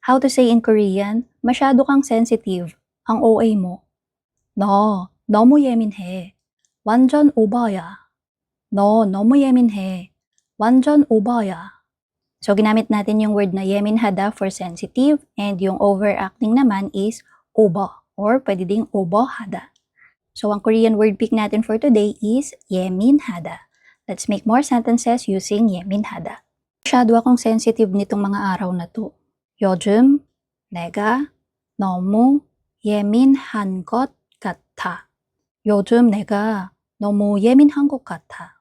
How to say in Korean, masyado kang sensitive, ang OA mo. 너 너무 예민해. 완전 오버야. 너 너무 예민해. 완전 오버야. So, ginamit natin yung word na 예민하다 for sensitive and yung overacting naman is 오버 or pwede ding 오버하다. So, ang Korean word pick natin for today is 예민하다. Let's make more sentences using 예민하다. Masyado akong sensitive nitong mga araw na to. 요즘 내가 너무 예민한 것 같아. 요즘 내가 너무 예민한 것 같아.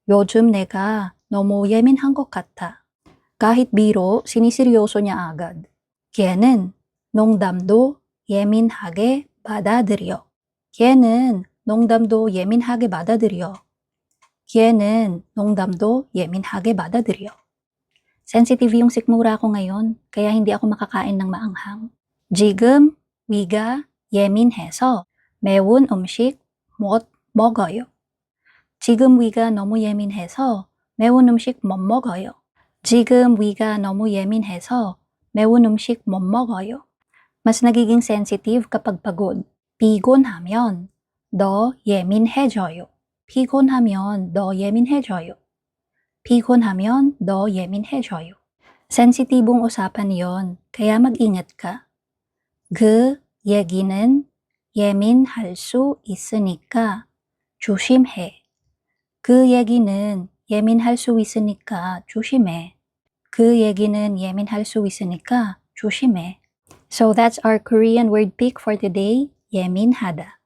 요즘 내가 너무 예민한 것 같아. Kahit biro, siniseryoso niya agad. 걔는 농담도 예민하게 받아들여. 걔는 농담도 예민하게 받아들여. 걔는 농담도 예민하게 받아들여. Sensitive yung sikmura ko ngayon, kaya hindi ako makakain ng maanghang. 지금 위가 예민해서 매운 음식 못 먹어요. 지금 위가 너무 예민해서 매운 음식 못 먹어요. 지금 위가 너무 예민해서 매운 음식 못 먹어요. Mas nagiging sensitive kapag pagod. 피곤하면 더 예민해져요. 피곤하면 더 예민해져요. 피곤하면 더 예민해져요. Sensitibong usapan yon, kaya mag-ingat ka. 그 얘기는 예민할 수 있으니까 조심해. 그 얘기는 예민할 수 있으니까 조심해. 그 얘기는 예민할 수 있으니까 조심해. So that's our Korean word pick for today, 예민하다.